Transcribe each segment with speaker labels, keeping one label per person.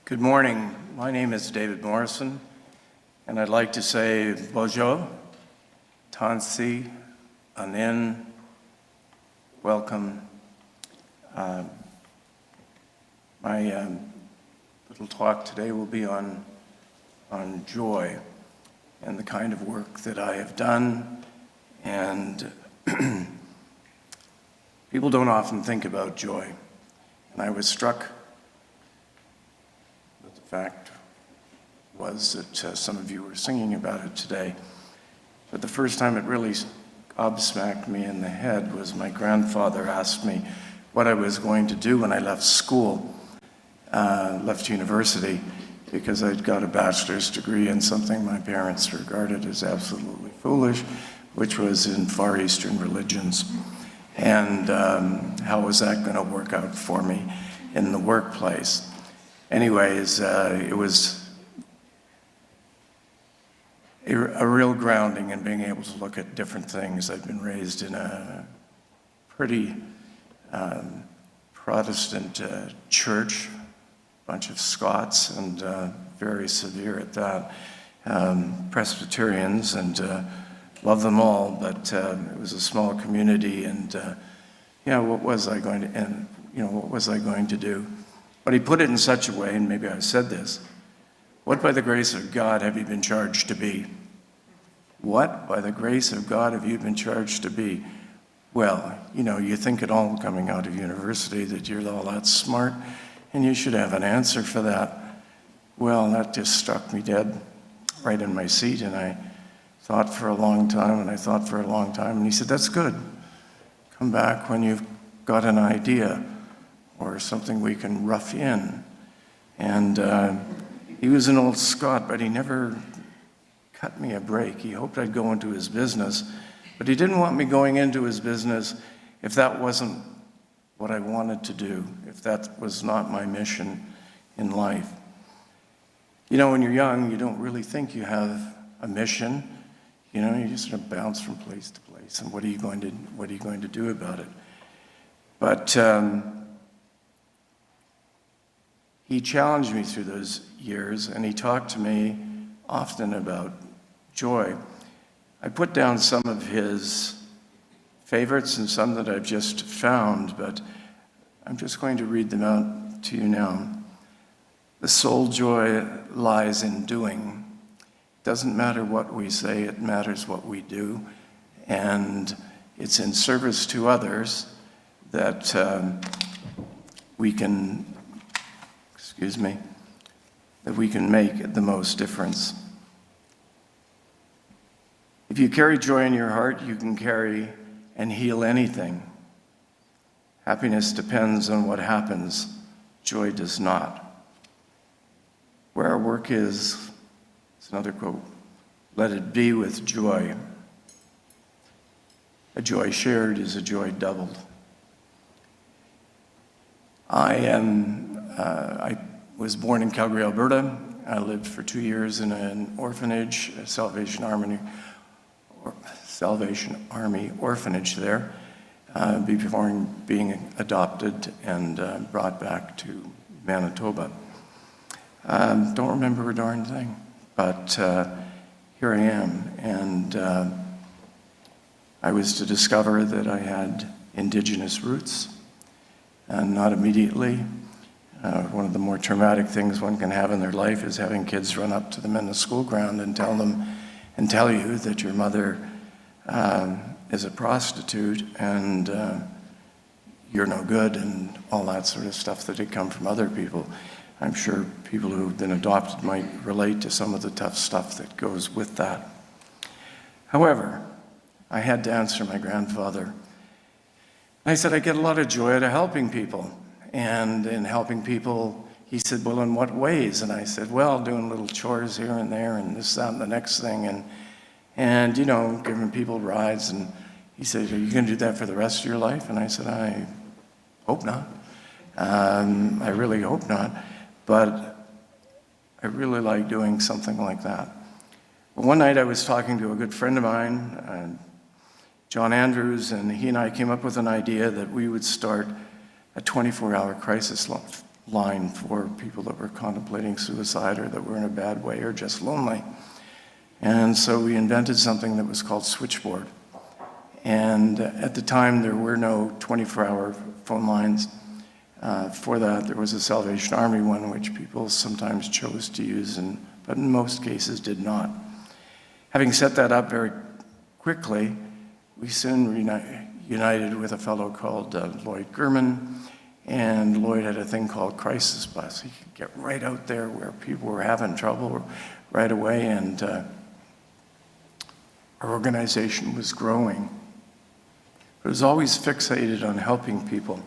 Speaker 1: Good morning. My name is David Morrison, and I'd like to say bonjour, tansi, anin, welcome. My little talk today will be on joy and the kind of work that I have done. And people don't often think about joy. And I was struck that the fact was that some of you were singing about it today. But the first time it really gobsmacked me in the head was my grandfather asked me what I was going to do when I left school, left university, because I'd got a bachelor's degree in something my parents regarded as absolutely foolish, which was in Far Eastern religions. And how was that going to work out for me in the workplace? Anyways, it was a real grounding in being able to look at different things. I've been raised in a pretty Protestant church, a bunch of Scots, and very severe at that. Presbyterians, and love them all, but it was a small community, and what was I going to do? But he put it in such a way, and maybe I said this: what by the grace of God have you been charged to be? What by the grace of God have you been charged to be? Well, you think it all coming out of university that you're all that smart, and you should have an answer for that. Well, that just struck me dead right in my seat, and I thought for a long time, and he said, that's good. Come back when you've got an idea or something we can rough in. And he was an old Scot, but he never cut me a break. He hoped I'd go into his business, but he didn't want me going into his business if that wasn't what I wanted to do, if that was not my mission in life. When you're young, you don't really think you have a mission. You just sort of bounce from place to place, and what are you going to do about it? But he challenged me through those years, and he talked to me often about joy. I put down some of his favorites and some that I've just found, but I'm just going to read them out to you now. The sole joy lies in doing. Doesn't matter what we say, it matters what we do. And it's in service to others that we can make the most difference. If you carry joy in your heart, you can carry and heal anything. Happiness depends on what happens. Joy does not. Where our work is, it's another quote, let it be with joy. A joy shared is a joy doubled. I was born in Calgary, Alberta. I lived for 2 years in an orphanage, a Salvation Army orphanage there, before being adopted and brought back to Manitoba. Don't remember a darn thing, but here I am, and I was to discover that I had Indigenous roots, and not immediately. One of the more traumatic things one can have in their life is having kids run up to them in the school ground and tell you that your mother is a prostitute and you're no good, and all that sort of stuff that had come from other people. I'm sure people who've been adopted might relate to some of the tough stuff that goes with that. However, I had to answer my grandfather. I said, I get a lot of joy out of helping people. And in helping people, he said, well, in what ways? And I said, well, doing little chores here and there, and this, that, and the next thing, and giving people rides. And he said, are you going to do that for the rest of your life? And I said, I hope not. I really hope not. But I really like doing something like that. Well, one night I was talking to a good friend of mine, John Andrews, and he and I came up with an idea that we would start a 24-hour crisis line for people that were contemplating suicide or that were in a bad way or just lonely. And so we invented something that was called Switchboard. And at the time, there were no 24-hour phone lines. For that, there was a Salvation Army one, which people sometimes chose to use, but in most cases did not. Having set that up very quickly, we soon united with a fellow called Lloyd Gurman, and Lloyd had a thing called Crisis Bus. He could get right out there where people were having trouble right away, and our organization was growing. It was always fixated on helping people.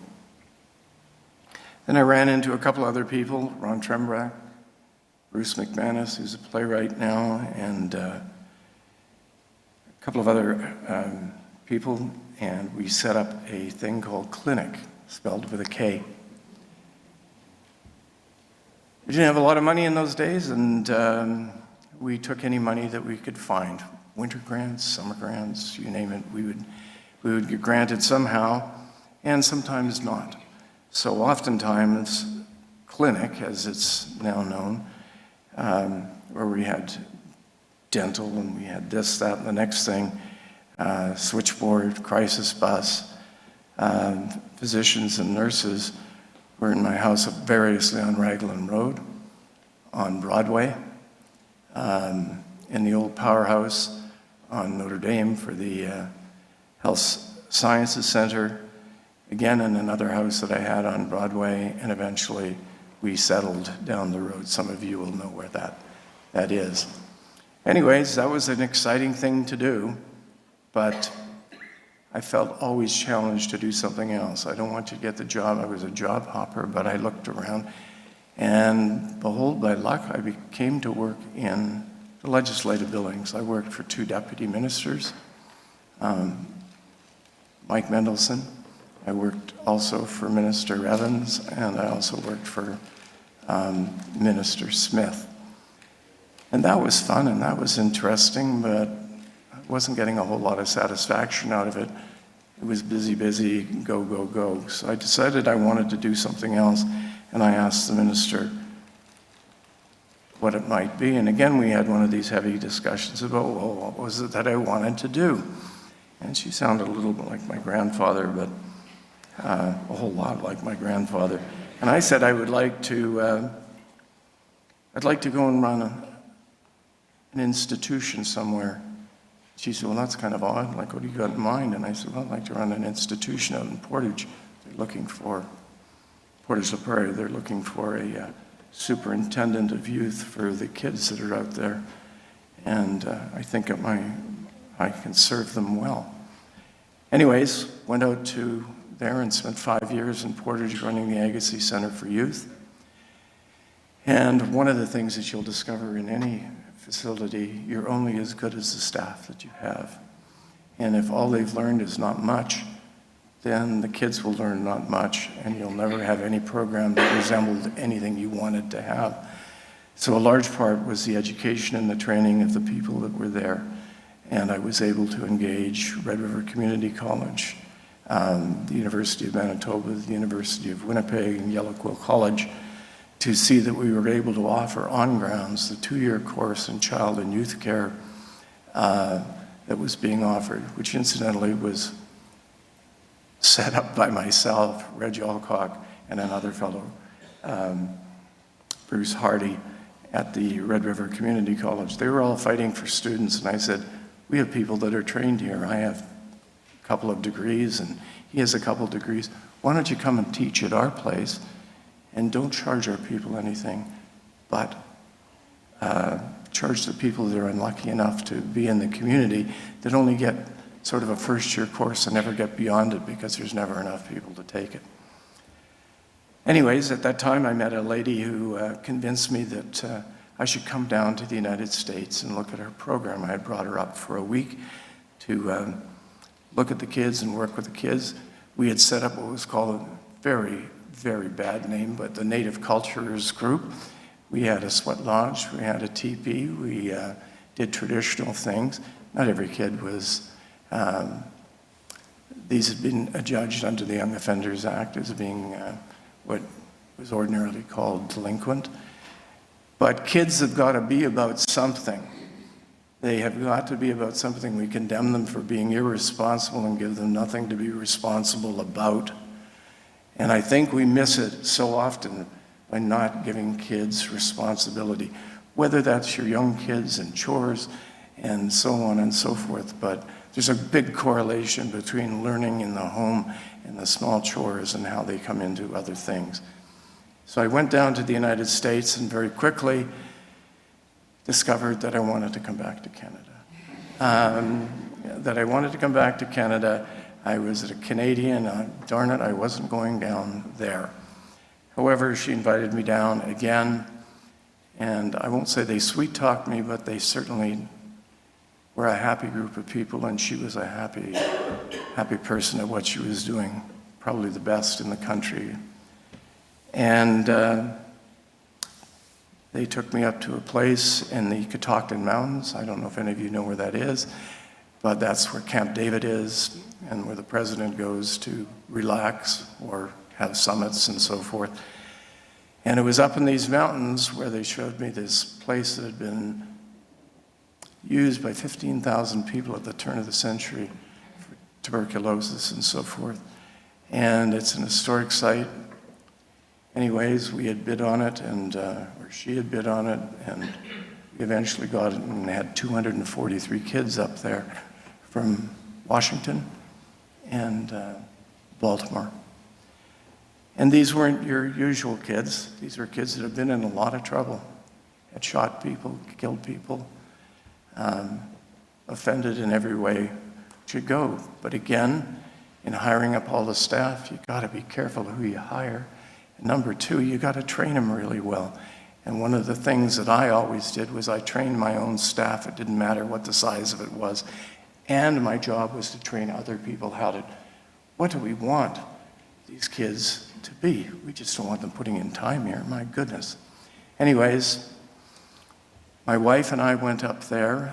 Speaker 1: Then I ran into a couple other people, Ron Trembrak, Bruce McManus, who's a playwright now, and a couple of other people, and we set up a thing called Clinic, spelled with a K. We didn't have a lot of money in those days, and we took any money that we could find. Winter grants, summer grants, you name it, we would get granted somehow, and sometimes not. So oftentimes, Clinic, as it's now known, where we had dental and we had this, that, and the next thing, Switchboard, Crisis Bus, physicians and nurses were in my house variously on Raglan Road, on Broadway, in the old powerhouse on Notre Dame for the Health Sciences Center, again in another house that I had on Broadway, and eventually we settled down the road. Some of you will know where that is. Anyways, that was an exciting thing to do, but I felt always challenged to do something else. I don't want you to get the job. I was a job hopper, but I looked around, and behold, by luck, I came to work in the legislative buildings. I worked for 2 deputy ministers, Mike Mendelson. I worked also for Minister Evans, and I also worked for Minister Smith. And that was fun, and that was interesting, but I wasn't getting a whole lot of satisfaction out of it. It was busy, go, go, go. So I decided I wanted to do something else, and I asked the minister what it might be. And again, we had one of these heavy discussions about, well, what was it that I wanted to do? And she sounded a little bit like my grandfather, but a whole lot like my grandfather. And I said I would like to, I'd like to go and run an institution somewhere. She said, well, that's kind of odd. Like, what do you got in mind? And I said, well, I'd like to run an institution out in Portage. They're looking for, Portage-la Prairie, they're looking for a superintendent of youth for the kids that are out there. And I think I can serve them well. Anyways, went out to there and spent 5 years in Portage running the Agassiz Center for Youth. And one of the things that you'll discover in any facility, you're only as good as the staff that you have. And if all they've learned is not much, then the kids will learn not much, and you'll never have any program that resembled anything you wanted to have. So a large part was the education and the training of the people that were there. And I was able to engage Red River Community College, the University of Manitoba, the University of Winnipeg, and Yellow Quill College, to see that we were able to offer on grounds the 2-year course in child and youth care that was being offered, which incidentally was set up by myself, Reg Alcock, and another fellow, Bruce Hardy, at the Red River Community College. They were all fighting for students, and I said, we have people that are trained here. I have a couple of degrees, and he has a couple of degrees. Why don't you come and teach at our place, and don't charge our people anything, but charge the people that are unlucky enough to be in the community that only get sort of a first-year course and never get beyond it because there's never enough people to take it. Anyways, at that time, I met a lady who convinced me that I should come down to the United States and look at her program. I had brought her up for a week to look at the kids and work with the kids. We had set up what was called a very, very bad name, but the Native Cultures Group. We had a sweat lodge, we had a teepee, we did traditional things. Not every kid was, these had been adjudged under the Young Offenders Act as being what was ordinarily called delinquent. But kids have got to be about something. They have got to be about something. We condemn them for being irresponsible and give them nothing to be responsible about. And I think we miss it so often by not giving kids responsibility, whether that's your young kids and chores and so on and so forth. But there's a big correlation between learning in the home and the small chores and how they come into other things. So I went down to the United States and very quickly discovered that I wanted to come back to Canada. I was a Canadian, darn it, I wasn't going down there. However, she invited me down again, and I won't say they sweet-talked me, but they certainly were a happy group of people, and she was a happy person at what she was doing, probably the best in the country. And they took me up to a place in the Catoctin Mountains. I don't know if any of you know where that is, but that's where Camp David is and where the president goes to relax or have summits and so forth. And it was up in these mountains where they showed me this place that had been used by 15,000 people at the turn of the century for tuberculosis and so forth. And it's an historic site. Anyways, we had bid on it, or she had bid on it, and we eventually got it and had 243 kids up there from Washington and Baltimore. And these weren't your usual kids. These were kids that had been in a lot of trouble, had shot people, killed people, offended in every way to go. But again, in hiring up all the staff, you got to be careful who you hire. And number two, you got to train them really well. And one of the things that I always did was I trained my own staff. It didn't matter what the size of it was. And my job was to train other people what do we want these kids to be? We just don't want them putting in time here, my goodness. Anyways, my wife and I went up there.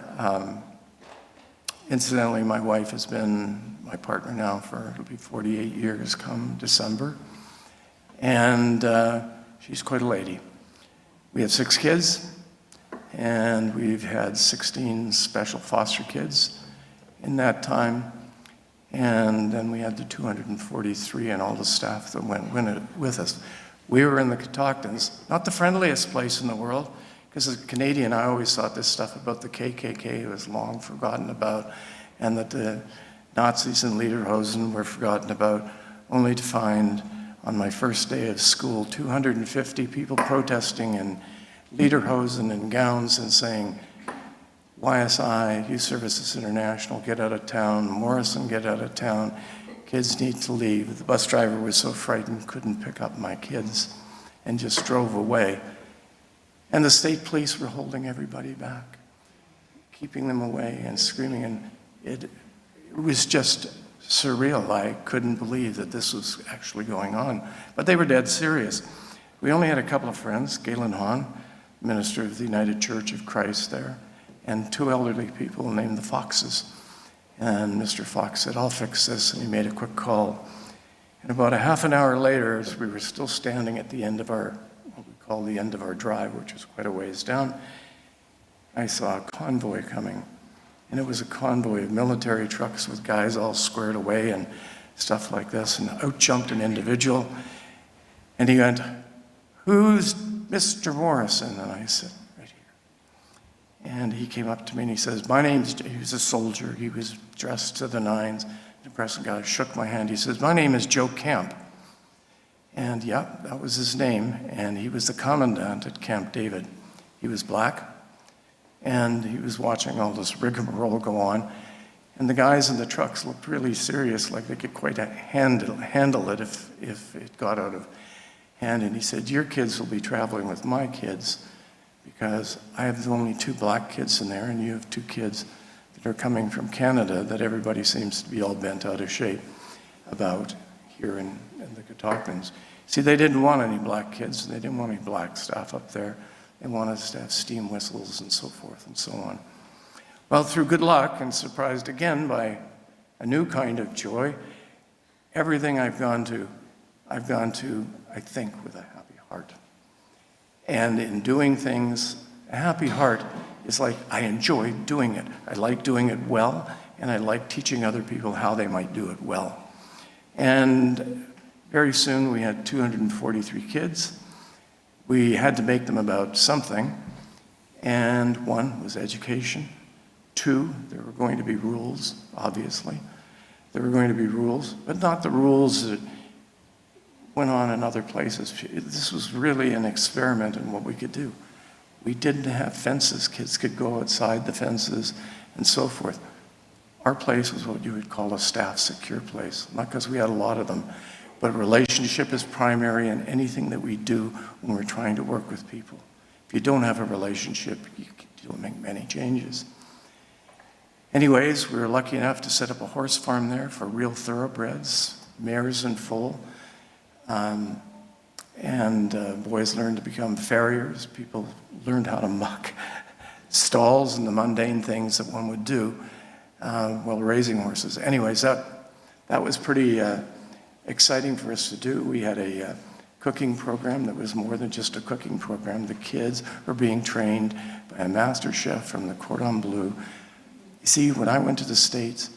Speaker 1: Incidentally, my wife has been my partner now for, it'll be 48 years come December. And she's quite a lady. We have 6 kids, and we've had 16 special foster kids in that time. And then we had the 243 and all the staff that went with us. We were in the Catoctins, not the friendliest place in the world, because as a Canadian, I always thought this stuff about the KKK was long forgotten about, and that the Nazis in Lederhosen were forgotten about, only to find on my first day of school 250 people protesting in Lederhosen and gowns and saying, YSI, Youth Services International, get out of town. Morrison, get out of town. Kids need to leave. The bus driver was so frightened, couldn't pick up my kids and just drove away. And the state police were holding everybody back, keeping them away and screaming. And it was just surreal. I couldn't believe that this was actually going on. But they were dead serious. We only had a couple of friends, Galen Hahn, minister of the United Church of Christ there, and 2 elderly people named the Foxes. And Mr. Fox said, I'll fix this, and he made a quick call. And about a half an hour later, as we were still standing at the end of what we call the end of our drive, which was quite a ways down, I saw a convoy coming. And it was a convoy of military trucks with guys all squared away and stuff like this. And out jumped an individual. And he went, who's Mr. Morrison? And I said, right here. And he came up to me and he says, he was a soldier. He was dressed to the nines. The impressive guy shook my hand. He says, my name is Joe Camp. And yeah, that was his name. And he was the commandant at Camp David. He was black. And he was watching all this rigmarole go on. And the guys in the trucks looked really serious, like they could quite handle it if it got out of hand. And he said, your kids will be traveling with my kids because I have only 2 black kids in there, and you have 2 kids that are coming from Canada that everybody seems to be all bent out of shape about here in the Catoctins. See, they didn't want any black kids, and they didn't want any black staff up there. They wanted us to have steam whistles and so forth and so on. Well, through good luck and surprised again by a new kind of joy, everything I've gone to I think with a happy heart. And in doing things, a happy heart is like, I enjoy doing it. I like doing it well, and I like teaching other people how they might do it well. And very soon we had 243 kids. We had to make them about something, and one was education. Two, there were going to be rules, obviously. There were going to be rules, but not the rules that went on in other places. This was really an experiment in what we could do. We didn't have fences. Kids could go outside the fences and so forth. Our place was what you would call a staff secure place, not because we had a lot of them, but relationship is primary in anything that we do when we're trying to work with people. If you don't have a relationship, you don't make many changes. Anyways, we were lucky enough to set up a horse farm there for real thoroughbreds, mares in full. Boys learned to become farriers. People learned how to muck stalls and the mundane things that one would do while raising horses. Anyways, that was pretty exciting for us to do. We had a cooking program that was more than just a cooking program. The kids were being trained by a master chef from the Cordon Bleu. You see, when I went to the States,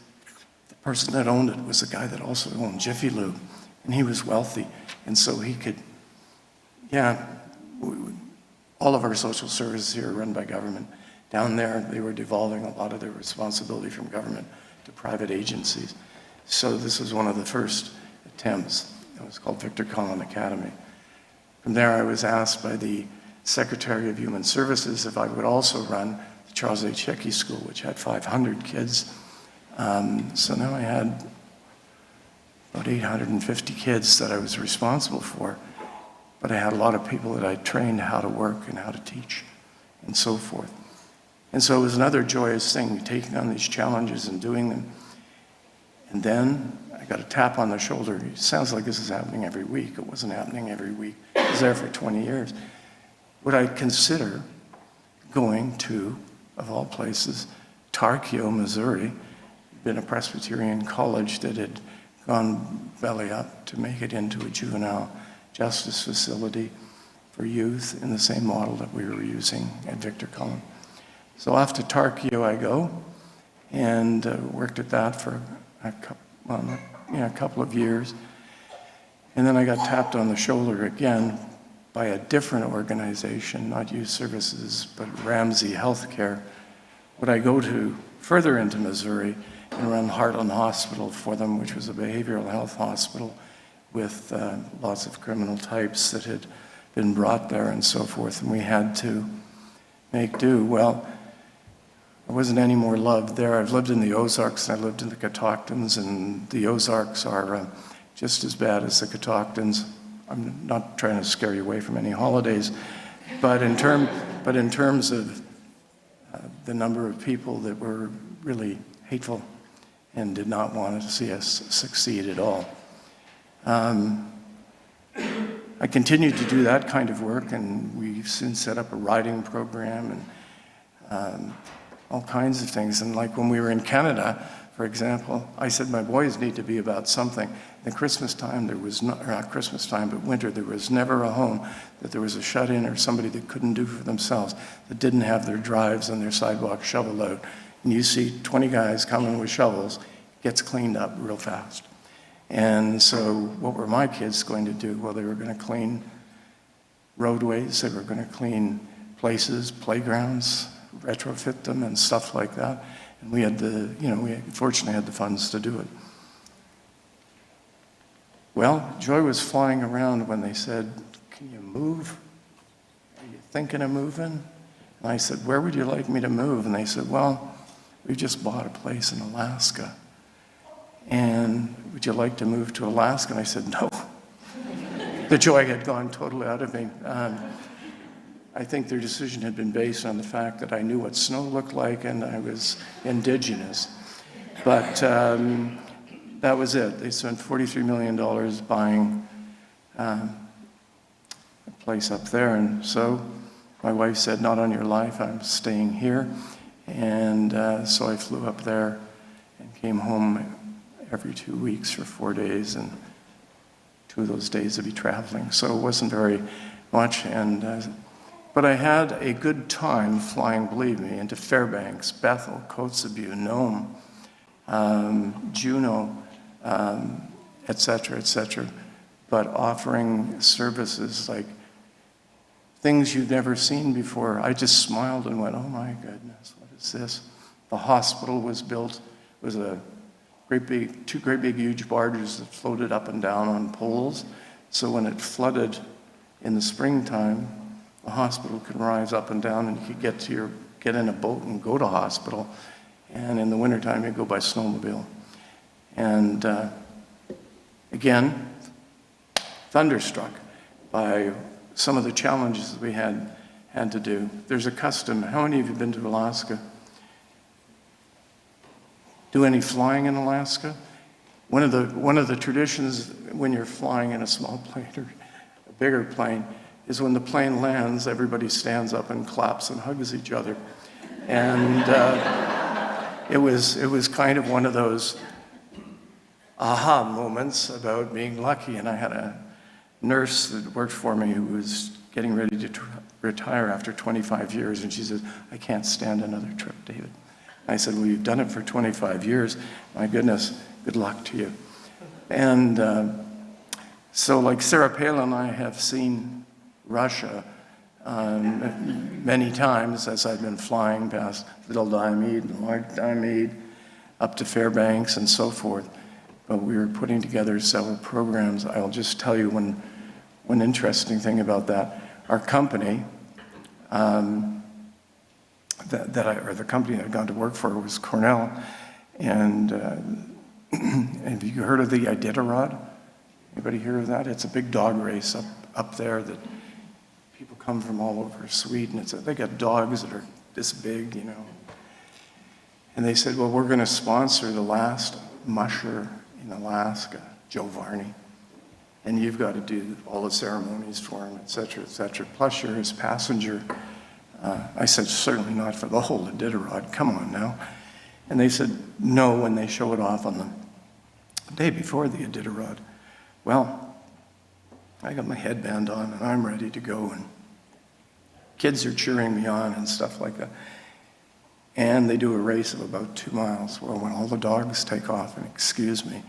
Speaker 1: the person that owned it was the guy that also owned Jiffy Lube, and he was wealthy, and so he could, all of our social services here are run by government. Down there, they were devolving a lot of their responsibility from government to private agencies. So this was one of the first attempts. It was called Victor Collin Academy. From there, I was asked by the Secretary of Human Services if I would also run the Charles H. Hickey School, which had 500 kids. So now I had about 850 kids that I was responsible for, but I had a lot of people that I trained how to work and how to teach and so forth. And so it was another joyous thing, taking on these challenges and doing them. And then I got a tap on the shoulder. It sounds like this is happening every week. It wasn't happening every week. I was there for 20 years. Would I consider going to, of all places, Tarkio, Missouri? It'd been a Presbyterian college that had gone belly up to make it into a juvenile justice facility for youth in the same model that we were using at Victor Collin. So off to Tarkio I go, and worked at that for a couple of years. And then I got tapped on the shoulder again by a different organization, not Youth Services, but Ramsey Healthcare. Would I go to further into Missouri and run Heartland Hospital for them, which was a behavioral health hospital with lots of criminal types that had been brought there and so forth, and we had to make do. Well, there wasn't any more love there. I've lived in the Ozarks, and I lived in the Catoctons, and the Ozarks are just as bad as the Catoctons. I'm not trying to scare you away from any holidays, but in terms of the number of people that were really hateful and did not want to see us succeed at all. I continued to do that kind of work, and we soon set up a riding program and all kinds of things. And like when we were in Canada, for example, I said my boys need to be about something. At Christmas time, there was not Christmas time, but winter, there was never a home that there was a shut-in or somebody that couldn't do for themselves, that didn't have their drives and their sidewalk shoveled out. And you see 20 guys coming with shovels, it gets cleaned up real fast. And so what were my kids going to do? Well, they were going to clean roadways, they were going to clean places, playgrounds, retrofit them and stuff like that. And we had we fortunately had the funds to do it. Well, joy was flying around when they said, "Can you move? Are you thinking of moving?" And I said, "Where would you like me to move?" And they said, "Well, we just bought a place in Alaska. And would you like to move to Alaska?" And I said, "No." The joy had gone totally out of me. I think their decision had been based on the fact that I knew what snow looked like and I was Indigenous. But that was it. They spent $43 million buying a place up there. And so my wife said, "Not on your life, I'm staying here." And so I flew up there and came home every 2 weeks for 4 days. And 2 of those days to be traveling, so it wasn't very much. But I had a good time flying, believe me, into Fairbanks, Bethel, Kotzebue, Nome, Juneau, et cetera, but offering services like things you've never seen before. I just smiled and went, oh my goodness, what is this? The hospital was built, it was a two great big huge barges that floated up and down on poles. So when it flooded in the springtime, the hospital could rise up and down, and you could get in a boat and go to hospital. And in the wintertime, you go by snowmobile. And again, thunderstruck by some of the challenges that we had to do. There's a custom. How many of you have been to Alaska? Do any flying in Alaska? One of the traditions when you're flying in a small plane or a bigger plane is when the plane lands, everybody stands up and claps and hugs each other. And it was kind of one of those aha moments about being lucky. And I had a nurse that worked for me who was getting ready to retire after 25 years, and she said, I can't stand another trip, David. I said, well, you've done it for 25 years. My goodness, good luck to you. And so like Sarah Palin and I have seen Russia many times as I've been flying past Little Diomede and Large Diomede up to Fairbanks and so forth. But we were putting together several programs. I'll just tell you one interesting thing about that. Our company, the company I'd gone to work for was Cornell, and have you heard of the Iditarod? Anybody hear of that? It's a big dog race up there that people come from all over Sweden. They got dogs that are this big, you know. And they said, well, we're going to sponsor the last musher in Alaska, Joe Varney. And you've got to do all the ceremonies for him, et cetera, plus you're his passenger. I said, certainly not for the whole Iditarod, come on now. And they said, no, when they show it off on the day before the Iditarod. Well, I got my headband on and I'm ready to go, and kids are cheering me on and stuff like that. And they do a race of about 2 miles. Well, when all the dogs take off, and excuse me,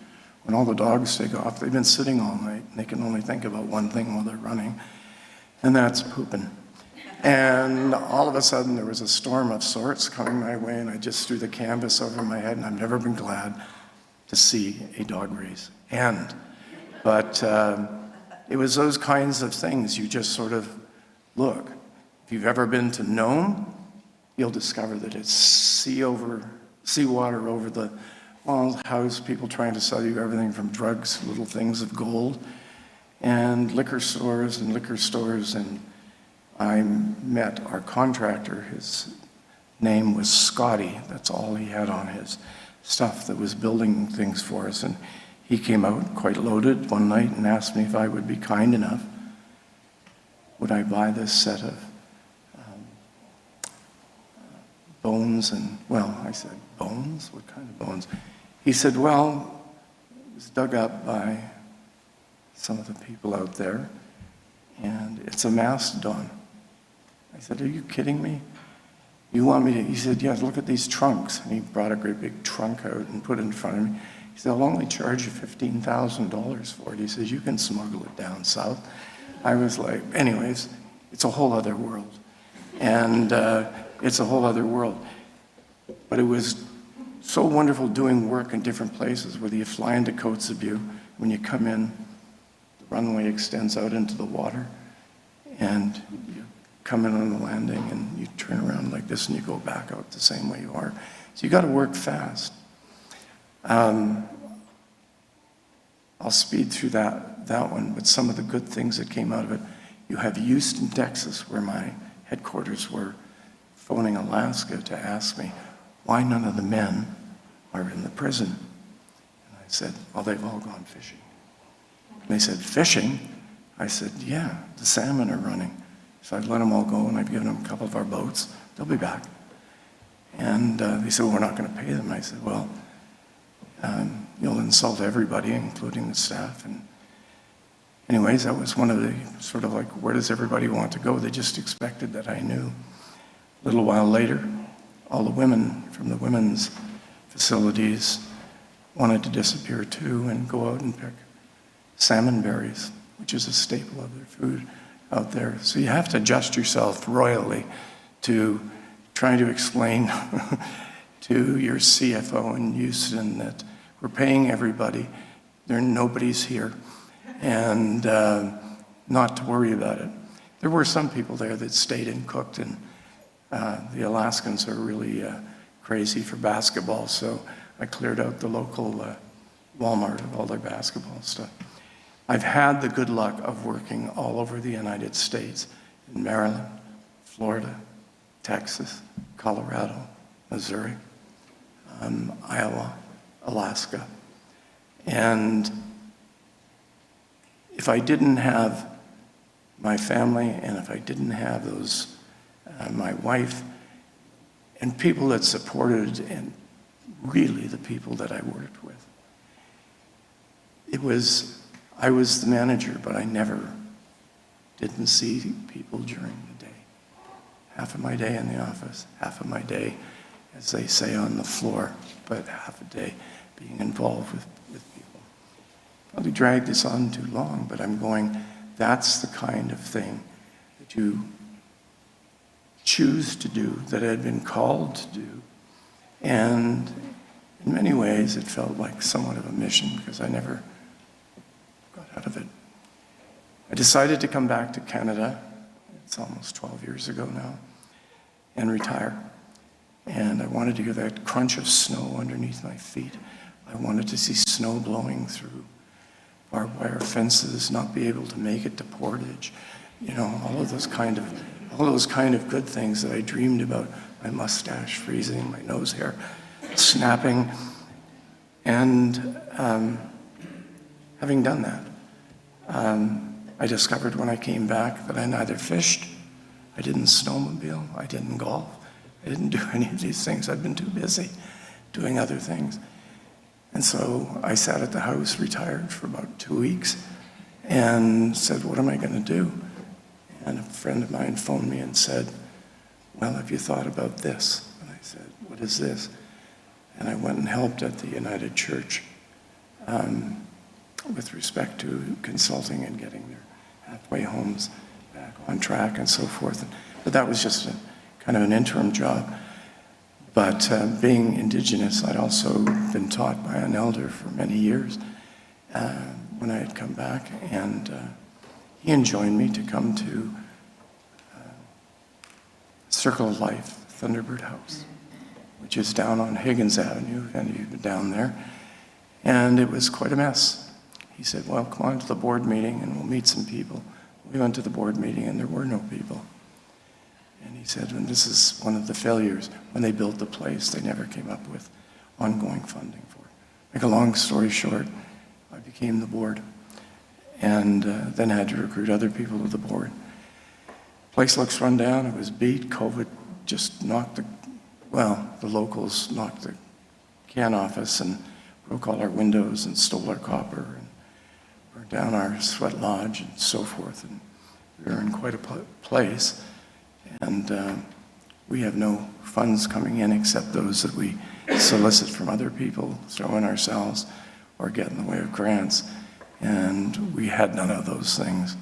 Speaker 1: when all the dogs take off, they've been sitting all night and they can only think about one thing while they're running, and that's pooping. And all of a sudden there was a storm of sorts coming my way, and I just threw the canvas over my head, and I've never been glad to see a dog race. But it was those kinds of things. You just sort of look. If you've ever been to Nome, you'll discover that it's seawater over the house, people trying to sell you everything from drugs, little things of gold, and liquor stores. And I met our contractor. His name was Scotty. That's all he had on his stuff that was building things for us. And he came out quite loaded one night and asked me if I would be kind enough. Would I buy this set of bones? And, well, I said, bones? What kind of bones? He said, well, it was dug up by some of the people out there, and it's a mastodon. I said, are you kidding me? You want me to? He said, yes, look at these trunks. And he brought a great big trunk out and put it in front of me. He said, I'll only charge you $15,000 for it. He says, you can smuggle it down south. I was like, anyways, it's a whole other world. And it's a whole other world. But it was so wonderful doing work in different places, whether you fly into Kotzebue, when you come in, the runway extends out into the water, and you come in on the landing, and you turn around like this, and you go back out the same way you are. So you got to work fast. I'll speed through that one, but some of the good things that came out of it. You have Houston, Texas, where my headquarters were, phoning Alaska to ask me why none of the men are in the prison. And I said, well, they've all gone fishing. And they said, fishing? I said, yeah, the salmon are running. So I'd let them all go, and I'd given them a couple of our boats. They'll be back. And they said, well, we're not going to pay them. I said, well, you'll insult everybody, including the staff. And anyways, that was one of the sort of like, where does everybody want to go? They just expected that I knew. A little while later, all the women from the women's facilities wanted to disappear too and go out and pick salmon berries, which is a staple of their food out there. So you have to adjust yourself royally to trying to explain to your CFO in Houston that we're paying everybody, nobody's here, and not to worry about it. There were some people there that stayed and cooked, and the Alaskans are really crazy for basketball, so I cleared out the local Walmart of all their basketball stuff. I've had the good luck of working all over the United States, in Maryland, Florida, Texas, Colorado, Missouri, Iowa, Alaska. And if I didn't have my family, and if I didn't have those, my wife, and people that supported, and really the people that I worked with, I was the manager, but I never didn't see people during the day. Half of my day in the office, half of my day, as they say, on the floor, but half a day being involved with people. Probably dragged this on too long, but I'm going, that's the kind of thing that you choose to do, that I had been called to do. And in many ways, it felt like somewhat of a mission because I never got out of it. I decided to come back to Canada, it's almost 12 years ago now, and retire. And I wanted to hear that crunch of snow underneath my feet. I wanted to see snow blowing through barbed wire fences, not be able to make it to Portage. You know, all those kind of good things that I dreamed about. My mustache freezing, my nose hair snapping. And having done that, I discovered when I came back that I neither fished, I didn't snowmobile, I didn't golf, I didn't do any of these things. I'd been too busy doing other things. And so I sat at the house, retired for about 2 weeks, and said, what am I going to do? And a friend of mine phoned me and said, well, have you thought about this? And I said, what is this? And I went and helped at the United Church with respect to consulting and getting their halfway homes back on track and so forth. But that was just kind of an interim job. But being Indigenous, I'd also been taught by an elder for many years when I had come back, and he enjoined me to come to Circle of Life, Thunderbird House, which is down on Higgins Avenue, if any of you have been down there. And it was quite a mess. He said, well, come on to the board meeting and we'll meet some people. We went to the board meeting and there were no people. And he said, and this is one of the failures. When they built the place, they never came up with ongoing funding for it. Make a long story short, I became the board and then had to recruit other people to the board. Place looks run down, it was beat. COVID just knocked the locals knocked the can off us and broke all our windows and stole our copper and burned down our sweat lodge and so forth. And we were in quite a place. And we have no funds coming in except those that we solicit from other people, throw in ourselves, or get in the way of grants. And we had none of those things.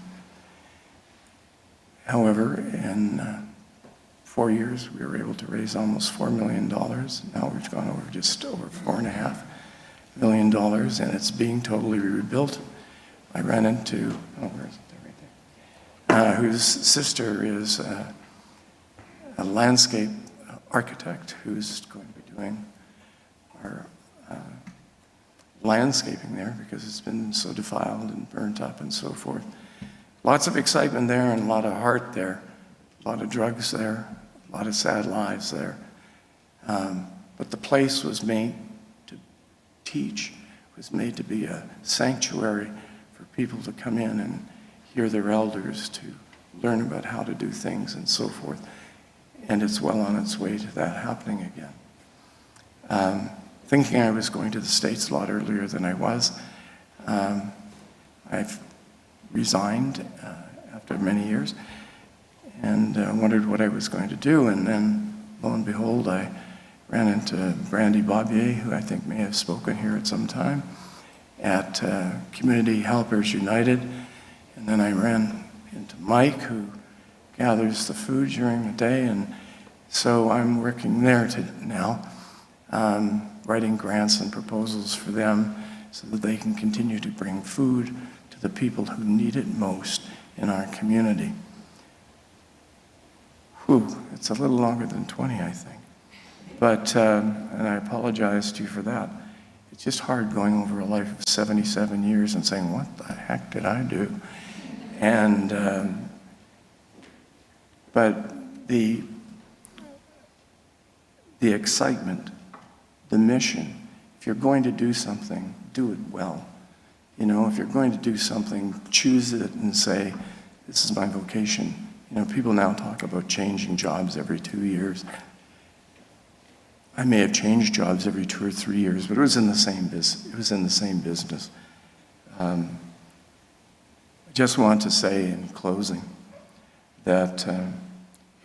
Speaker 1: However, in 4 years, we were able to raise almost $4 million. Now we've gone over just over $4.5 million, and it's being totally rebuilt. I ran into, where is it? There, right there. Whose sister is a landscape architect who's going to be doing our landscaping there because it's been so defiled and burnt up and so forth. Lots of excitement there and a lot of heart there, a lot of drugs there, a lot of sad lives there. But the place was made to teach, was made to be a sanctuary for people to come in and hear their elders, to learn about how to do things and so forth. And it's well on its way to that happening again. Thinking I was going to the States a lot earlier than I was, I've resigned after many years, and wondered what I was going to do. And then, lo and behold, I ran into Brandy Bobier, who I think may have spoken here at some time, at Community Helpers United. And then I ran into Mike, who gathers the food during the day. And so I'm working there now, writing grants and proposals for them so that they can continue to bring food to the people who need it most in our community. Whew, it's a little longer than 20, I think. But, and I apologize to you for that. It's just hard going over a life of 77 years and saying, what the heck did I do? And, but the excitement, the mission, if you're going to do something, do it well. You know, if you're going to do something, choose it and say, this is my vocation. You know, people now talk about changing jobs every 2 years. I may have changed jobs every 2 or 3 years, but it was in the same business. I just want to say in closing that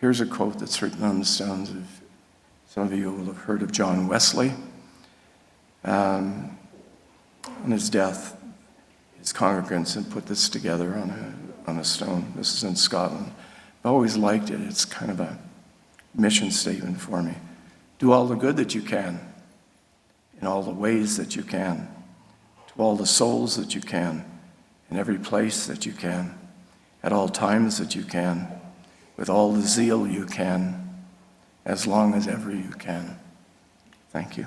Speaker 1: here's a quote that's written on the stones of, some of you will have heard of John Wesley. On his death, his congregants had put this together on a stone. This is in Scotland. I've always liked it. It's kind of a mission statement for me. Do all the good that you can, in all the ways that you can, to all the souls that you can, in every place that you can, at all times that you can, with all the zeal you can, as long as ever you can. Thank you.